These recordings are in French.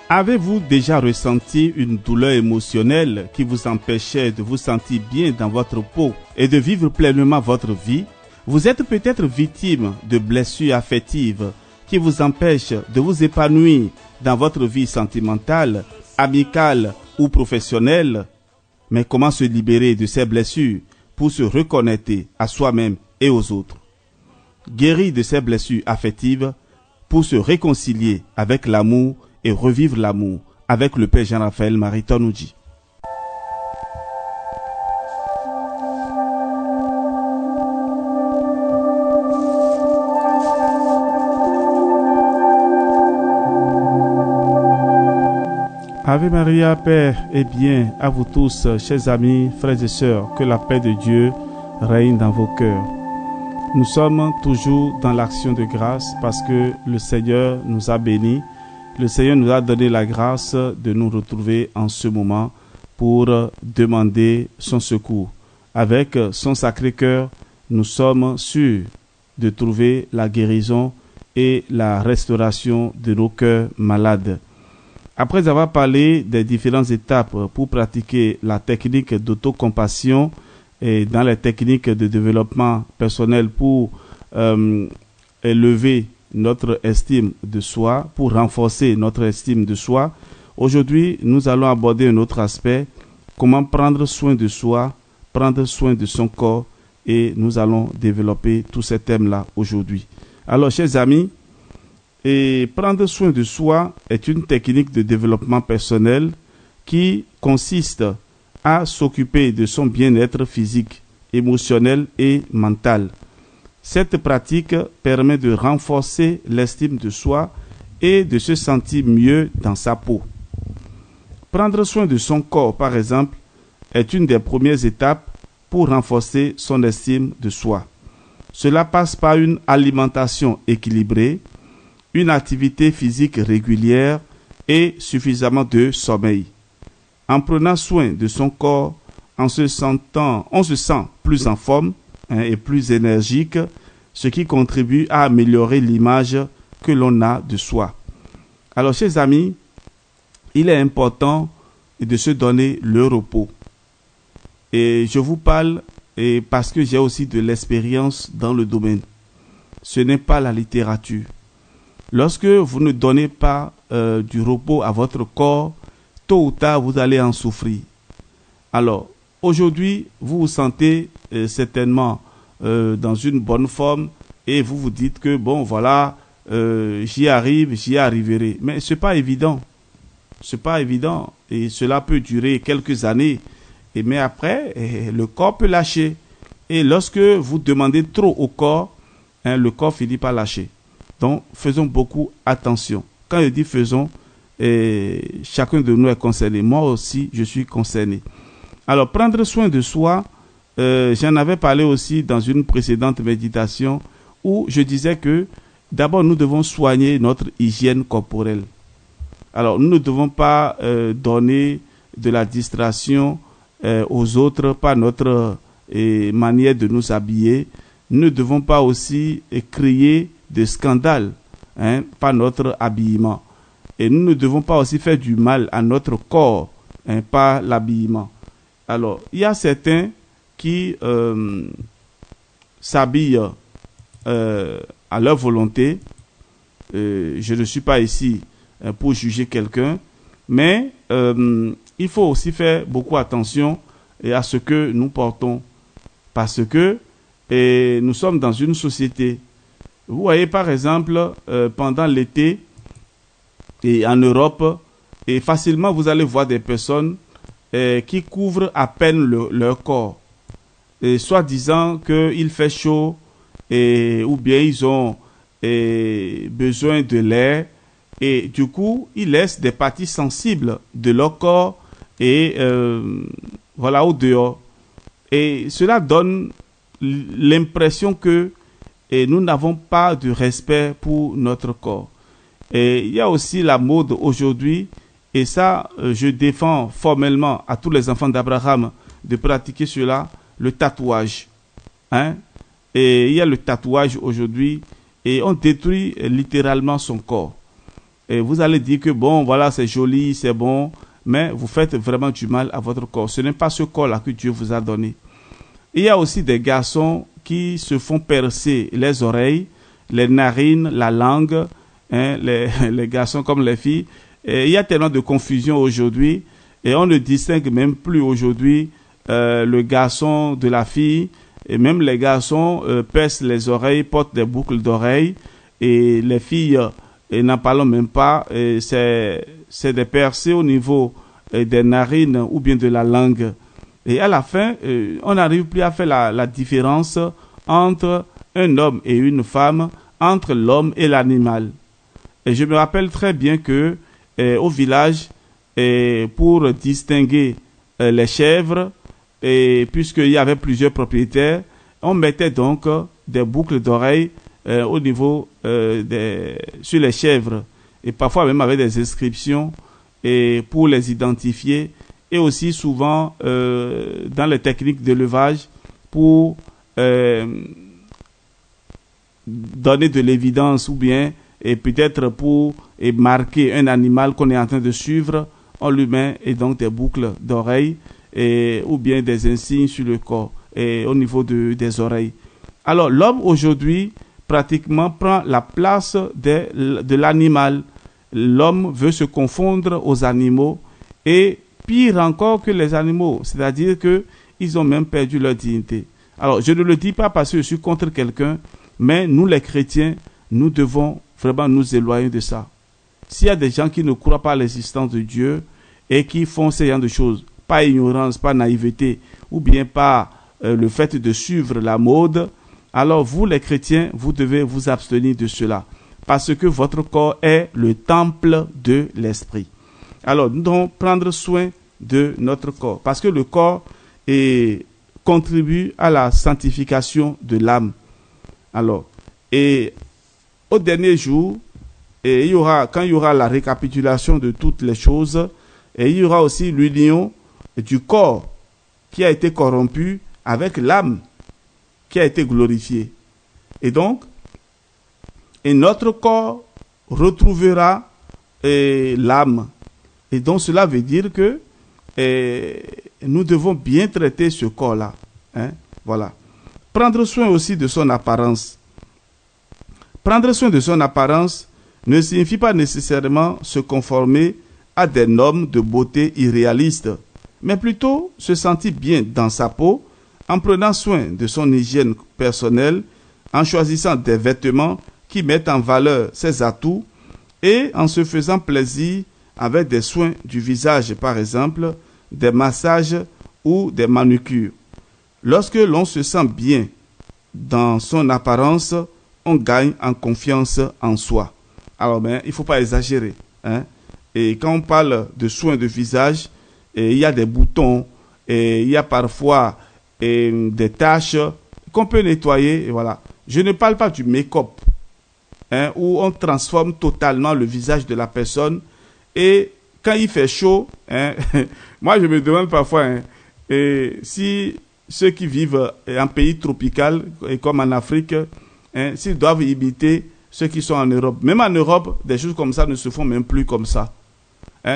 Avez-vous déjà ressenti une douleur émotionnelle qui vous empêchait de vous sentir bien dans votre peau et de vivre pleinement votre vie? Vous êtes peut-être victime de blessures affectives qui vous empêchent de vous épanouir dans votre vie sentimentale, amicale ou professionnelle. Mais comment se libérer de ces blessures pour se reconnecter à soi-même et aux autres? Guérir de ces blessures affectives pour se réconcilier avec l'amour et revivre l'amour avec le Père Jean-Raphaël Maritonouji. Ave Maria, Père, et bien à vous tous, chers amis, frères et sœurs, que la paix de Dieu règne dans vos cœurs. Nous sommes toujours dans l'action de grâce parce que le Seigneur nous a bénis. Le Seigneur nous a donné la grâce de nous retrouver en ce moment pour demander son secours. Avec son Sacré-Cœur, nous sommes sûrs de trouver la guérison et la restauration de nos cœurs malades. Après avoir parlé des différentes étapes pour pratiquer la technique d'autocompassion et dans les techniques de développement personnel pour élever notre estime de soi, pour renforcer notre estime de soi, aujourd'hui, nous allons aborder un autre aspect, comment prendre soin de soi, prendre soin de son corps, et nous allons développer tous ces thèmes-là aujourd'hui. Alors, chers amis, prendre soin de soi est une technique de développement personnel qui consiste à s'occuper de son bien-être physique, émotionnel et mental. Cette pratique permet de renforcer l'estime de soi et de se sentir mieux dans sa peau. Prendre soin de son corps, par exemple, est une des premières étapes pour renforcer son estime de soi. Cela passe par une alimentation équilibrée, une activité physique régulière et suffisamment de sommeil. En prenant soin de son corps, on se sent plus en forme et plus énergique, ce qui contribue à améliorer l'image que l'on a de soi. Alors, chers amis, il est important de se donner le repos. Et je vous parle parce que j'ai aussi de l'expérience dans le domaine. Ce n'est pas la littérature. Lorsque vous ne donnez pas du repos à votre corps, tôt ou tard, vous allez en souffrir. Alors, aujourd'hui, vous vous sentez certainement dans une bonne forme et vous vous dites que, bon, voilà, j'y arriverai. Mais ce n'est pas évident. Ce n'est pas évident et cela peut durer quelques années. Mais après, le corps peut lâcher. Et lorsque vous demandez trop au corps, le corps finit par lâcher. Donc, faisons beaucoup attention. Quand je dis faisons, chacun de nous est concerné. Moi aussi, je suis concerné. Alors, prendre soin de soi, j'en avais parlé aussi dans une précédente méditation où je disais que d'abord, nous devons soigner notre hygiène corporelle. Alors, nous ne devons pas donner de la distraction aux autres par notre manière de nous habiller. Nous ne devons pas aussi créer de scandales par notre habillement. Et nous ne devons pas aussi faire du mal à notre corps par l'habillement. Alors, il y a certains qui s'habillent à leur volonté. Je ne suis pas ici pour juger quelqu'un, mais il faut aussi faire beaucoup attention à ce que nous portons, parce que nous sommes dans une société. Vous voyez par exemple, pendant l'été, et en Europe, et facilement vous allez voir des personnes qui couvrent à peine leur corps, soit disant qu'il fait chaud, ou bien ils ont besoin de l'air, et du coup, ils laissent des parties sensibles de leur corps voilà, au dehors. Et cela donne l'impression que nous n'avons pas de respect pour notre corps. Et il y a aussi la mode aujourd'hui, et ça, je défends formellement à tous les enfants d'Abraham de pratiquer cela, le tatouage. Et il y a le tatouage aujourd'hui, et on détruit littéralement son corps. Et vous allez dire que bon, voilà, c'est joli, c'est bon, mais vous faites vraiment du mal à votre corps. Ce n'est pas ce corps-là que Dieu vous a donné. Il y a aussi des garçons qui se font percer les oreilles, les narines, la langue, les garçons comme les filles. Et il y a tellement de confusion aujourd'hui et on ne distingue même plus aujourd'hui le garçon de la fille. Et même les garçons percent les oreilles, portent des boucles d'oreilles et les filles, n'en parlons même pas, c'est des percées au niveau des narines ou bien de la langue. Et à la fin, on n'arrive plus à faire la différence entre un homme et une femme, entre l'homme et l'animal. Et je me rappelle très bien que au village, pour distinguer les chèvres, et puisqu'il y avait plusieurs propriétaires, on mettait donc des boucles d'oreilles au niveau sur les chèvres, et parfois même avec des inscriptions et pour les identifier, et aussi souvent dans les techniques d'élevage pour donner de l'évidence ou bien et peut-être pour marquer un animal qu'on est en train de suivre, on lui met et donc des boucles d'oreilles ou bien des insignes sur le corps et au niveau des oreilles. Alors l'homme aujourd'hui pratiquement prend la place de l'animal. L'homme veut se confondre aux animaux et pire encore que les animaux, c'est-à-dire qu'ils ont même perdu leur dignité. Alors je ne le dis pas parce que je suis contre quelqu'un, mais nous les chrétiens, nous devons vraiment nous éloigner de ça. S'il y a des gens qui ne croient pas à l'existence de Dieu et qui font ce genre de choses, pas ignorance, pas naïveté, ou bien pas le fait de suivre la mode, alors vous les chrétiens, vous devez vous abstenir de cela, parce que votre corps est le temple de l'esprit. Alors nous devons prendre soin de notre corps, parce que le corps contribue à la sanctification de l'âme. Alors, et au dernier jour, quand il y aura la récapitulation de toutes les choses, et il y aura aussi l'union du corps qui a été corrompu avec l'âme qui a été glorifiée. Et donc, notre corps retrouvera l'âme. Et donc, cela veut dire que nous devons bien traiter ce corps-là. Voilà. Prendre soin aussi de son apparence. Prendre soin de son apparence ne signifie pas nécessairement se conformer à des normes de beauté irréalistes, mais plutôt se sentir bien dans sa peau en prenant soin de son hygiène personnelle, en choisissant des vêtements qui mettent en valeur ses atouts et en se faisant plaisir avec des soins du visage, par exemple, des massages ou des manucures. Lorsque l'on se sent bien dans son apparence, on gagne en confiance en soi. Alors, il ne faut pas exagérer. Et quand on parle de soins de visage, il y a des boutons, et il y a parfois des taches qu'on peut nettoyer. Et voilà. Je ne parle pas du make-up, où on transforme totalement le visage de la personne. Et quand il fait chaud, moi je me demande parfois si ceux qui vivent en pays tropical, comme en Afrique, s'ils doivent imiter ceux qui sont en Europe. Même en Europe, des choses comme ça ne se font même plus comme ça.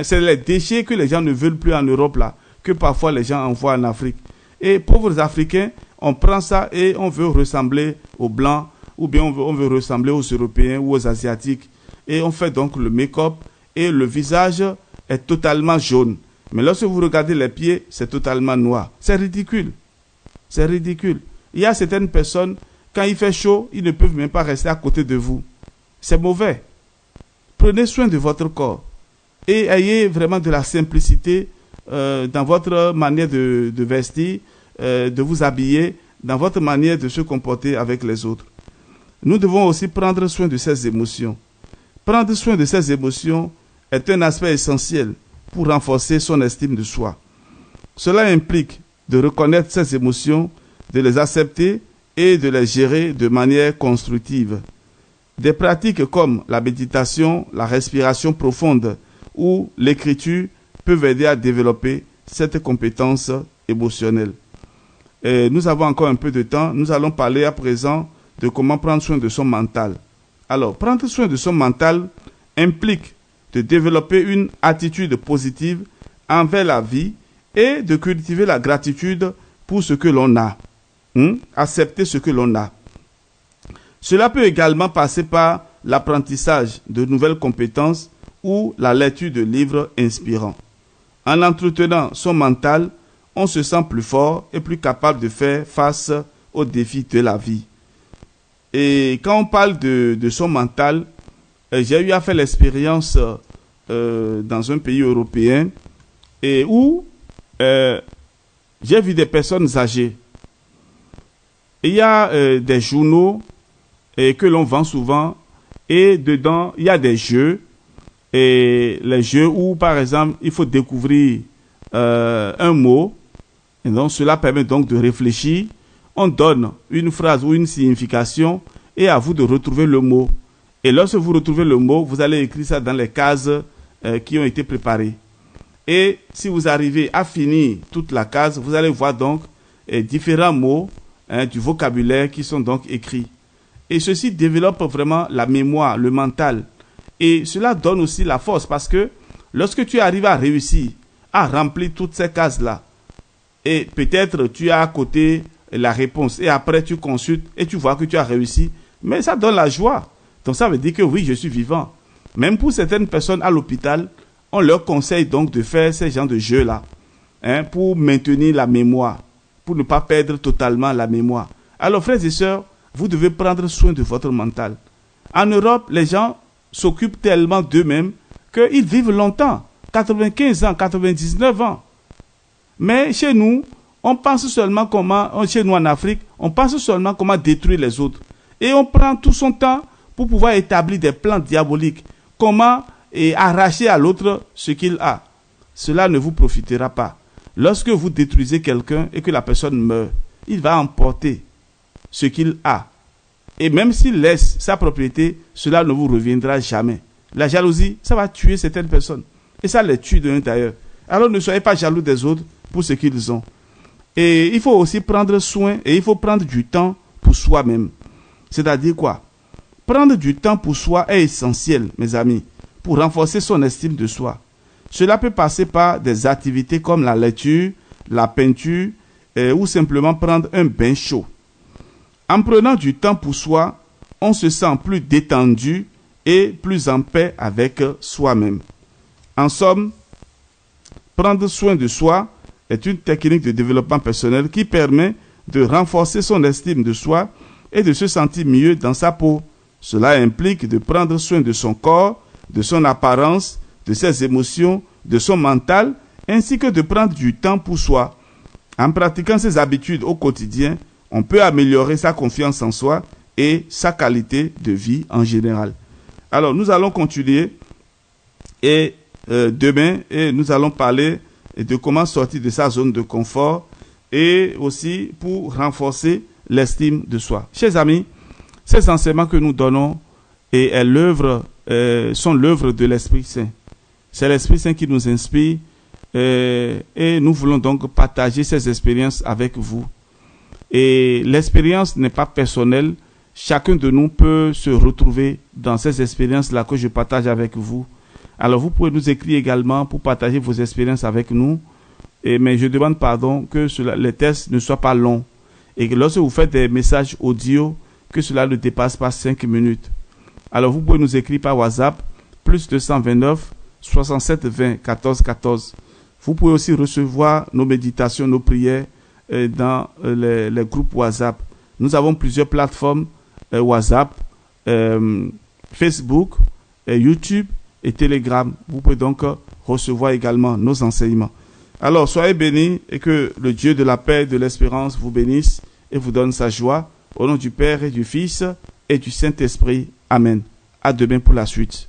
C'est les déchets que les gens ne veulent plus en Europe, là, que parfois les gens envoient en Afrique. Et pauvres Africains, on prend ça et on veut ressembler aux Blancs, ou bien on veut ressembler aux Européens ou aux Asiatiques. Et on fait donc le make-up et le visage est totalement jaune. Mais lorsque vous regardez les pieds, c'est totalement noir. C'est ridicule. C'est ridicule. Il y a certaines personnes, quand il fait chaud, ils ne peuvent même pas rester à côté de vous. C'est mauvais. Prenez soin de votre corps et ayez vraiment de la simplicité dans votre manière de vestir, de vous habiller, dans votre manière de se comporter avec les autres. Nous devons aussi prendre soin de ces émotions. Prendre soin de ces émotions est un aspect essentiel pour renforcer son estime de soi. Cela implique de reconnaître ces émotions, de les accepter et de les gérer de manière constructive. Des pratiques comme la méditation, la respiration profonde ou l'écriture peuvent aider à développer cette compétence émotionnelle. Et nous avons encore un peu de temps. Nous allons parler à présent de comment prendre soin de son mental. Alors, prendre soin de son mental implique de développer une attitude positive envers la vie et de cultiver la gratitude pour ce que l'on a. Accepter ce que l'on a. Cela peut également passer par l'apprentissage de nouvelles compétences ou la lecture de livres inspirants. En entretenant son mental, on se sent plus fort et plus capable de faire face aux défis de la vie. Et quand on parle de son mental, j'ai eu à faire l'expérience dans un pays européen et où j'ai vu des personnes âgées. Il y a des journaux que l'on vend souvent et dedans, il y a des jeux. Et les jeux où, par exemple, il faut découvrir un mot. Et donc, cela permet donc de réfléchir. On donne une phrase ou une signification et à vous de retrouver le mot. Et lorsque vous retrouvez le mot, vous allez écrire ça dans les cases qui ont été préparées. Et si vous arrivez à finir toute la case, vous allez voir donc différents mots du vocabulaire qui sont donc écrits. Et ceci développe vraiment la mémoire, le mental. Et cela donne aussi la force parce que lorsque tu arrives à réussir à remplir toutes ces cases-là, et peut-être tu as à côté la réponse et après tu consultes et tu vois que tu as réussi, mais ça donne la joie. Donc ça veut dire que oui, je suis vivant. Même pour certaines personnes à l'hôpital, on leur conseille donc de faire ces genres de jeux-là pour maintenir la mémoire, pour ne pas perdre totalement la mémoire. Alors frères et sœurs, vous devez prendre soin de votre mental. En Europe, les gens s'occupent tellement d'eux-mêmes qu'ils vivent longtemps, 95 ans, 99 ans. Mais chez nous, on pense seulement chez nous en Afrique, on pense seulement comment détruire les autres. Et on prend tout son temps pour pouvoir établir des plans diaboliques, comment arracher à l'autre ce qu'il a. Cela ne vous profitera pas. Lorsque vous détruisez quelqu'un et que la personne meurt, il va emporter ce qu'il a. Et même s'il laisse sa propriété, cela ne vous reviendra jamais. La jalousie, ça va tuer certaines personnes. Et ça les tue de l'intérieur. Alors ne soyez pas jaloux des autres pour ce qu'ils ont. Et il faut aussi prendre soin et il faut prendre du temps pour soi-même. C'est-à-dire quoi? Prendre du temps pour soi est essentiel, mes amis, pour renforcer son estime de soi. Cela peut passer par des activités comme la lecture, la peinture ou simplement prendre un bain chaud. En prenant du temps pour soi, on se sent plus détendu et plus en paix avec soi-même. En somme, prendre soin de soi est une technique de développement personnel qui permet de renforcer son estime de soi et de se sentir mieux dans sa peau. Cela implique de prendre soin de son corps, de son apparence, de ses émotions, de son mental, ainsi que de prendre du temps pour soi. En pratiquant ces habitudes au quotidien, on peut améliorer sa confiance en soi et sa qualité de vie en général. Alors, nous allons continuer demain et nous allons parler de comment sortir de sa zone de confort et aussi pour renforcer l'estime de soi. Chers amis, ces enseignements que nous donnons sont l'œuvre de l'Esprit Saint. C'est l'Esprit Saint qui nous inspire et nous voulons donc partager ces expériences avec vous. Et l'expérience n'est pas personnelle. Chacun de nous peut se retrouver dans ces expériences-là que je partage avec vous. Alors, vous pouvez nous écrire également pour partager vos expériences avec nous. Mais je demande pardon que les tests ne soient pas longs. Et que lorsque vous faites des messages audio, que cela ne dépasse pas 5 minutes. Alors, vous pouvez nous écrire par WhatsApp, plus 229 67 20 14 14. Vous pouvez aussi recevoir nos méditations, nos prières dans les groupes WhatsApp. Nous avons plusieurs plateformes WhatsApp, Facebook, YouTube et Telegram. Vous pouvez donc recevoir également nos enseignements. Alors, soyez bénis et que le Dieu de la paix et de l'espérance vous bénisse et vous donne sa joie. Au nom du Père et du Fils et du Saint-Esprit. Amen. À demain pour la suite.